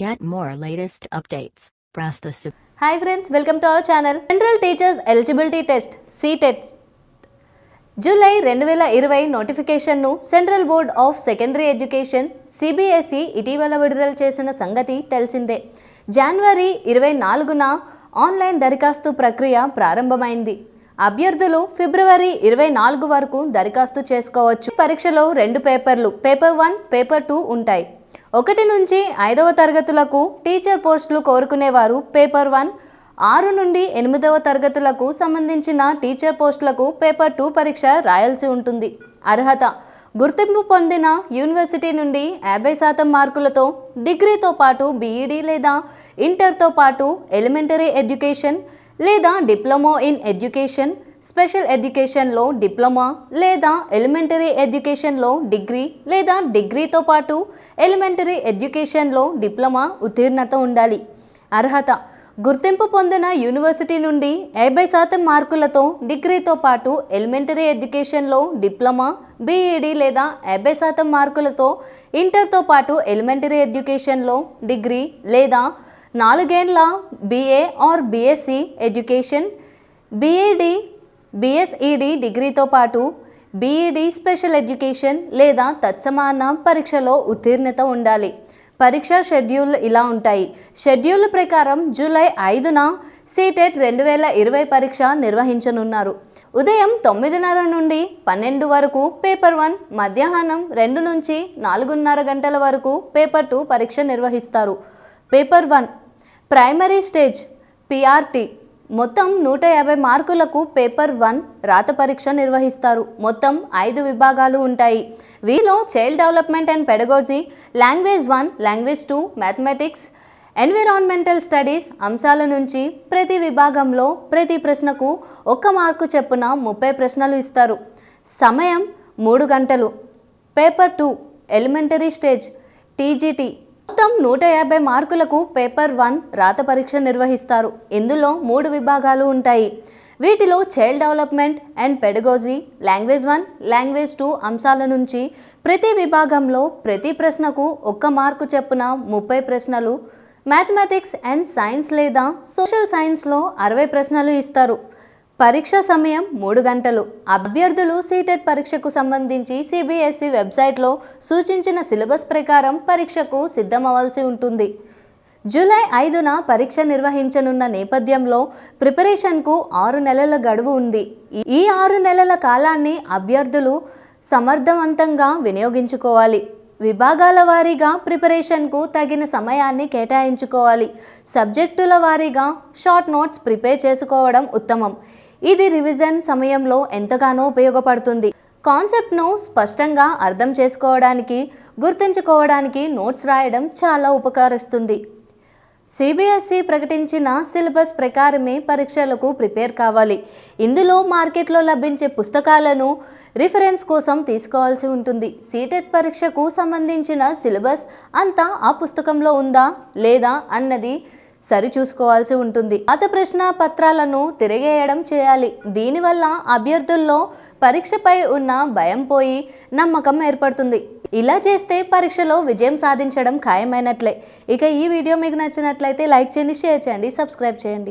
Get more latest updates. Press the Hi friends, welcome to our channel. Central Teachers Eligibility Test CTET July 2020 నోటిఫికేషన్ను central board of secondary education CBSE ఇటీవల విడుదల చేసిన సంగతి తెలిసిందే. జనవరి 24న online దరఖాస్తు ప్రక్రియ ప్రారంభమైంది. అభ్యర్థులు ఫిబ్రవరి 24 వరకు దరఖాస్తు చేసుకోవచ్చు. పరీక్షలో 2 పేపర్లు పేపర్ 1, పేపర్ 2 ఉంటాయి. 1 నుంచి 5వ తరగతులకు టీచర్ పోస్టులు కోరుకునేవారు పేపర్ 1, 6 నుండి 8వ తరగతులకు సంబంధించిన టీచర్ పోస్టులకు పేపర్ 2 పరీక్ష రాయాల్సి ఉంటుంది. అర్హత: గుర్తింపు పొందిన యూనివర్సిటీ నుండి 50% మార్కులతో డిగ్రీతో పాటు BEd లేదా ఇంటర్తో పాటు ఎలిమెంటరీ ఎడ్యుకేషన్ లేదా డిప్లొమా ఇన్ ఎడ్యుకేషన్, స్పెషల్ ఎడ్యుకేషన్లో డిప్లొమా లేదా ఎలిమెంటరీ ఎడ్యుకేషన్లో డిగ్రీ లేదా డిగ్రీతో పాటు ఎలిమెంటరీ ఎడ్యుకేషన్లో డిప్లొమా ఉత్తీర్ణత ఉండాలి. అర్హత: గుర్తింపు పొందిన యూనివర్సిటీ నుండి 50% మార్కులతో డిగ్రీతో పాటు ఎలిమెంటరీ ఎడ్యుకేషన్లో డిప్లొమా, BEd లేదా 50% మార్కులతో ఇంటర్తో పాటు ఎలిమెంటరీ ఎడ్యుకేషన్లో డిగ్రీ లేదా 4 ఏళ్ల BA or BSc education, BEd, BSEd డిగ్రీతో పాటు BEd స్పెషల్ ఎడ్యుకేషన్ లేదా తత్సమాన పరీక్షలో ఉత్తీర్ణత ఉండాలి. పరీక్షా షెడ్యూల్ ఇలా ఉంటాయి. షెడ్యూల్ ప్రకారం జూలై 5న CTET 2020 పరీక్ష నిర్వహించనున్నారు. ఉదయం 9:30 నుండి 12 వరకు పేపర్ 1, మధ్యాహ్నం 2 నుంచి 4:30 గంటల వరకు పేపర్ 2 పరీక్ష నిర్వహిస్తారు. పేపర్ 1 ప్రైమరీ స్టేజ్ PRT మొత్తం 150 మార్కులకు పేపర్ 1 రాత పరీక్ష నిర్వహిస్తారు. మొత్తం 5 విభాగాలు ఉంటాయి. వీటిలో child development and pedagogy, language 1, language 2, mathematics, environmental studies అంశాల నుంచి ప్రతి విభాగంలో ప్రతి ప్రశ్నకు 1 మార్కు చొప్పున 30 ప్రశ్నలు ఇస్తారు. సమయం 3 గంటలు. పేపర్ 2 ఎలిమెంటరీ స్టేజ్ TGT మొత్తం 150 మార్కులకు పేపర్ 1 రాత పరీక్ష నిర్వహిస్తారు. ఇందులో 3 విభాగాలు ఉంటాయి. వీటిలో child development and pedagogy, language 1, language 2 అంశాల నుంచి ప్రతి విభాగంలో ప్రతి ప్రశ్నకు 1 మార్కు చొప్పున 30 ప్రశ్నలు, మ్యాథమెటిక్స్ అండ్ సైన్స్ లేదా సోషల్ సైన్స్లో 60 ప్రశ్నలు ఇస్తారు. పరీక్ష సమయం 3 గంటలు. అభ్యర్థులు CTET పరీక్షకు సంబంధించి CBSE వెబ్సైట్లో సూచించిన సిలబస్ ప్రకారం పరీక్షకు సిద్ధమవ్వాల్సి ఉంటుంది. జూలై 5న పరీక్ష నిర్వహించనున్న నేపథ్యంలో ప్రిపరేషన్కు 6 నెలల గడువు ఉంది. ఈ 6 నెలల కాలాన్ని అభ్యర్థులు సమర్థవంతంగా వినియోగించుకోవాలి. విభాగాల వారీగా ప్రిపరేషన్కు తగిన సమయాన్ని కేటాయించుకోవాలి. సబ్జెక్టుల వారీగా షార్ట్ నోట్స్ ప్రిపేర్ చేసుకోవడం ఉత్తమం. ఇది రివిజన్ సమయంలో ఎంతగానో ఉపయోగపడుతుంది. కాన్సెప్ట్ను స్పష్టంగా అర్థం చేసుకోవడానికి, గుర్తుంచుకోవడానికి నోట్స్ రాయడం చాలా ఉపకరిస్తుంది. CBSE ప్రకటించిన సిలబస్ ప్రకారమే పరీక్షలకు ప్రిపేర్ కావాలి. ఇందులో మార్కెట్లో లభించే పుస్తకాలను రిఫరెన్స్ కోసం తీసుకోవాల్సి ఉంటుంది. CTET పరీక్షకు సంబంధించిన సిలబస్ అంతా ఆ పుస్తకంలో ఉందా లేదా అన్నది సరిచూసుకోవాల్సి ఉంటుంది. పాత ప్రశ్న పత్రాలను తిరిగేయడం చేయాలి. దీనివల్ల అభ్యర్థుల్లో పరీక్షపై ఉన్న భయం పోయి నమ్మకం ఏర్పడుతుంది. ఇలా చేస్తే పరీక్షలో విజయం సాధించడం ఖాయమైనట్లే. ఇక ఈ వీడియో మీకు నచ్చినట్లయితే లైక్ చేయండి, షేర్ చేయండి, సబ్స్క్రైబ్ చేయండి.